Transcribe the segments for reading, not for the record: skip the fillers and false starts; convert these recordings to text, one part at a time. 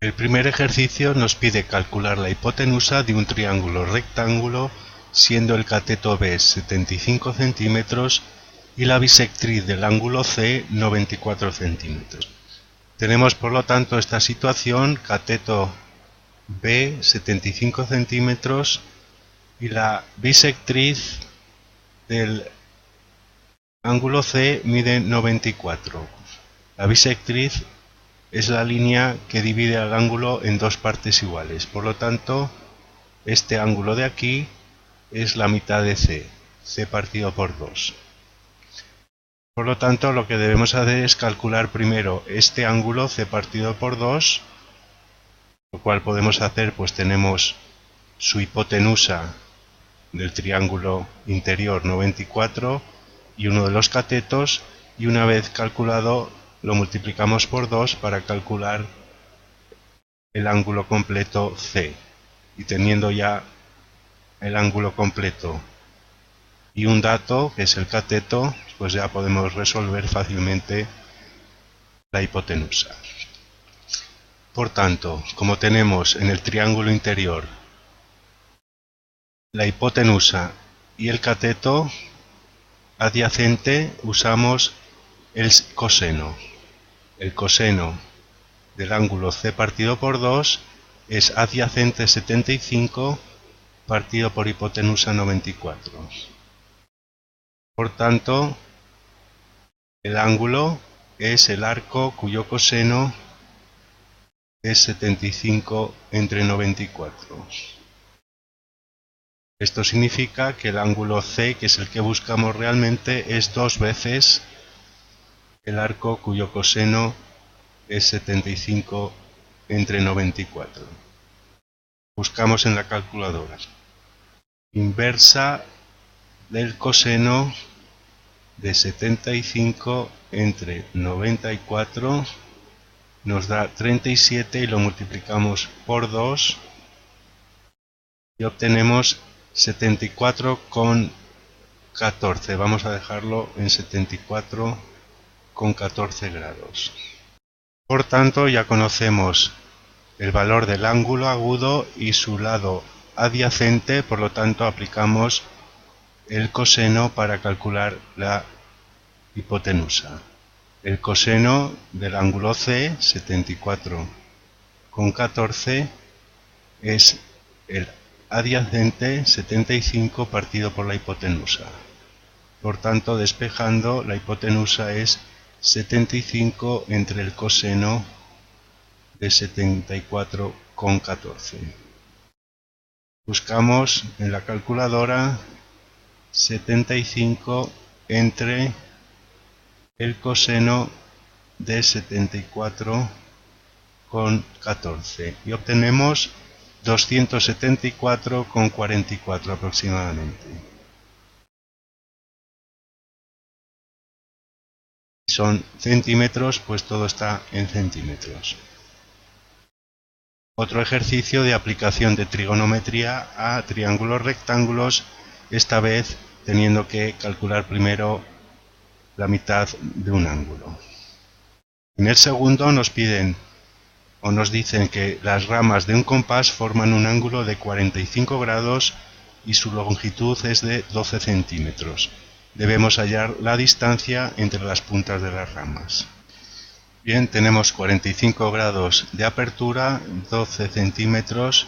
El primer ejercicio nos pide calcular la hipotenusa de un triángulo rectángulo siendo el cateto B 75 centímetros y la bisectriz del ángulo C 94 centímetros. Tenemos por lo tanto esta situación: cateto B 75 centímetros y la bisectriz del ángulo C mide 94. La bisectriz es la línea que divide el ángulo en dos partes iguales, por lo tanto este ángulo de aquí es la mitad de C partido por 2. Por lo tanto, lo que debemos hacer es calcular primero este ángulo C partido por 2, lo cual podemos hacer, pues tenemos su hipotenusa del triángulo interior 94 y uno de los catetos, y una vez calculado lo multiplicamos por 2 para calcular el ángulo completo C, y teniendo ya el ángulo completo y un dato que es el cateto, pues ya podemos resolver fácilmente la hipotenusa. Por tanto, como tenemos en el triángulo interior la hipotenusa y el cateto adyacente, usamos el coseno. El coseno del ángulo C partido por 2 es adyacente 75 partido por hipotenusa 94. Por tanto, el ángulo es el arco cuyo coseno es 75 entre 94. Esto significa que el ángulo C, que es el que buscamos realmente, es 2 veces el arco cuyo coseno es 75 entre 94. Buscamos en la calculadora. Inversa del coseno de 75 entre 94 nos da 37 y lo multiplicamos por 2 y obtenemos 74,14. Vamos a dejarlo en 74,14 grados. Por tanto, ya conocemos el valor del ángulo agudo y su lado adyacente, por lo tanto aplicamos el coseno para calcular la hipotenusa. El coseno del ángulo C, 74,14, es el adyacente 75 partido por la hipotenusa. Por tanto, despejando, la hipotenusa es 75 entre el coseno de 74,14. Buscamos en la calculadora 75 entre el coseno de 74,14 y obtenemos 274,44 aproximadamente. Son centímetros, pues todo está en centímetros. Otro ejercicio de aplicación de trigonometría a triángulos rectángulos, esta vez teniendo que calcular primero la mitad de un ángulo. En el segundo nos piden o nos dicen que las ramas de un compás forman un ángulo de 45 grados y su longitud es de 12 centímetros. Debemos hallar la distancia entre las puntas de las ramas. Bien, tenemos 45 grados de apertura, 12 centímetros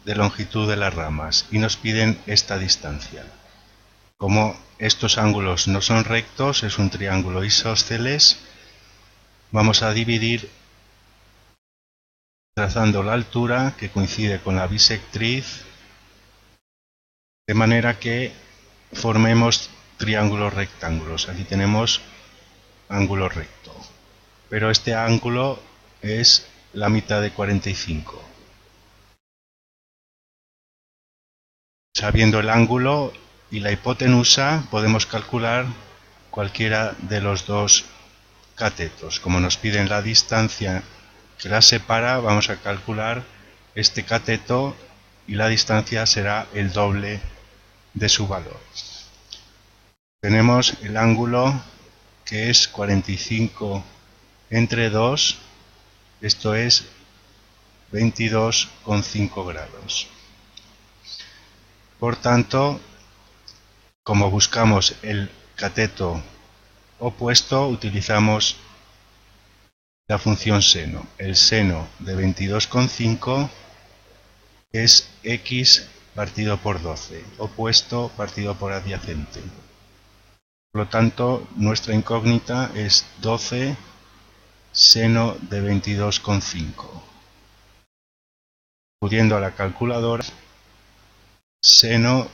de longitud de las ramas y nos piden esta distancia. Como estos ángulos no son rectos, es un triángulo isósceles, vamos a dividir trazando la altura que coincide con la bisectriz, de manera que formemos triángulos rectángulos. Aquí tenemos ángulo recto, pero este ángulo es la mitad de 45. Sabiendo el ángulo y la hipotenusa, podemos calcular cualquiera de los dos catetos. Como nos piden la distancia que las separa, vamos a calcular este cateto y la distancia será el doble de su valor. Tenemos el ángulo que es 45 entre 2, esto es 22,5 grados. Por tanto, como buscamos el cateto opuesto, utilizamos la función seno. El seno de 22,5 es x partido por 12, opuesto partido por adyacente. Por lo tanto, nuestra incógnita es 12 seno de 22,5. Acudiendo a la calculadora, seno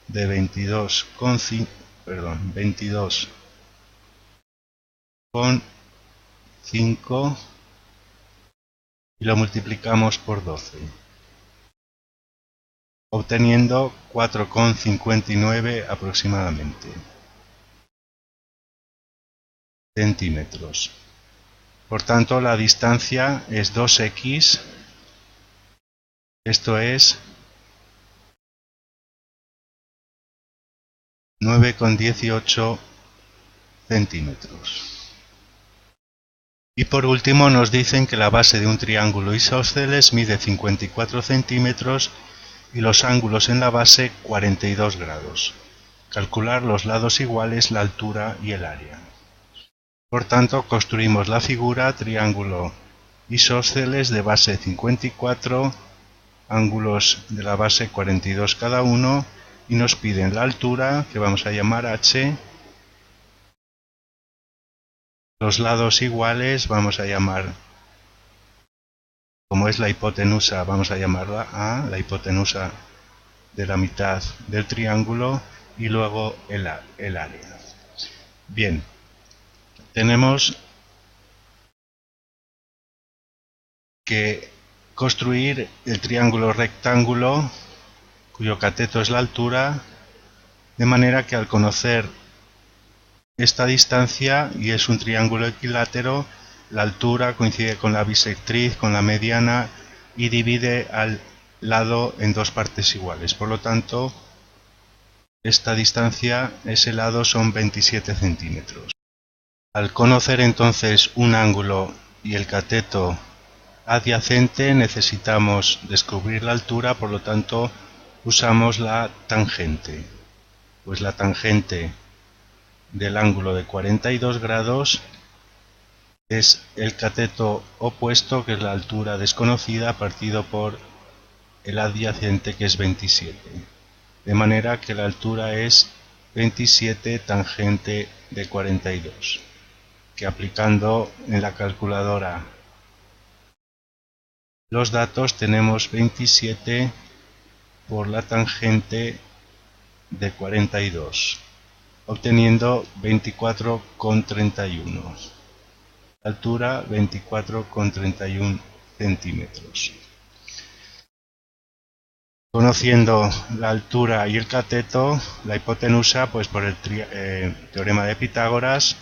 de 22,5, perdón, 22,5 y lo multiplicamos por 12, obteniendo 4,59 aproximadamente centímetros. Por tanto, la distancia es 2x, esto es 9,18 centímetros. Y por último nos dicen que la base de un triángulo isósceles mide 54 centímetros y los ángulos en la base 42 grados. Calcular los lados iguales, la altura y el área. Por tanto, construimos la figura triángulo isósceles de base 54, ángulos de la base 42 cada uno, y nos piden la altura, que vamos a llamar h, los lados iguales vamos a llamar, como es la hipotenusa, vamos a llamarla a, la hipotenusa de la mitad del triángulo, y luego el área. Bien, tenemos que construir el triángulo rectángulo cuyo cateto es la altura, de manera que al conocer esta distancia, y es un triángulo equilátero, la altura coincide con la bisectriz, con la mediana, y divide al lado en dos partes iguales. Por lo tanto, esta distancia, ese lado, son 27 centímetros. Al conocer entonces un ángulo y el cateto adyacente, necesitamos descubrir la altura, por lo tanto usamos la tangente. Pues la tangente del ángulo de 42 grados es el cateto opuesto, que es la altura desconocida, partido por el adyacente, que es 27. De manera que la altura es 27 tangente de 42, que aplicando en la calculadora los datos tenemos 27 por la tangente de 42, obteniendo 24,31. Altura 24,31 centímetros. Conociendo la altura y el cateto, la hipotenusa, pues por el teorema de Pitágoras,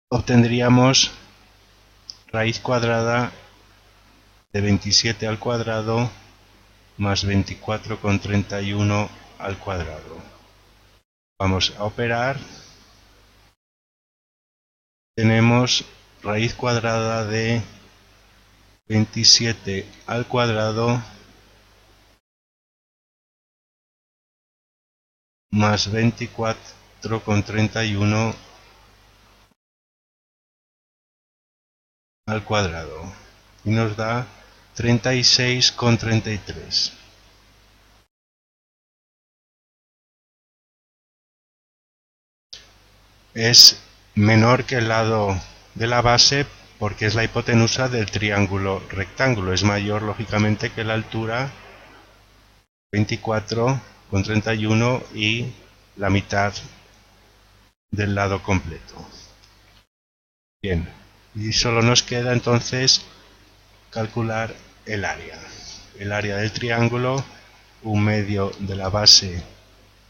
obtendríamos raíz cuadrada de 27 al cuadrado más 24,31 al cuadrado. Vamos a operar. Tenemos raíz cuadrada de 27 al cuadrado más 24,31 al cuadrado, y nos da 36,33. Es menor que el lado de la base porque es la hipotenusa del triángulo rectángulo. Es mayor, lógicamente, que la altura, 24,31, y la mitad del lado completo. Bien, y solo nos queda entonces calcular el área. El área del triángulo, 1/2 de la base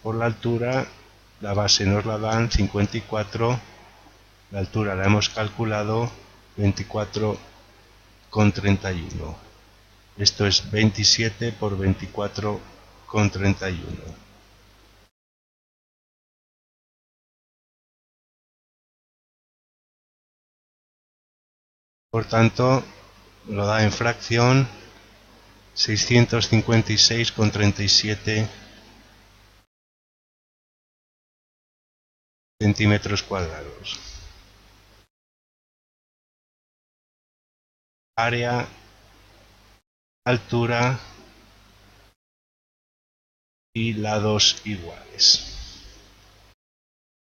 por la altura. La base nos la dan 54, la altura la hemos calculado 24,31. Esto es 27 por 24,31. Por tanto, lo da en fracción 656,37 centímetros cuadrados. Área, altura y lados iguales.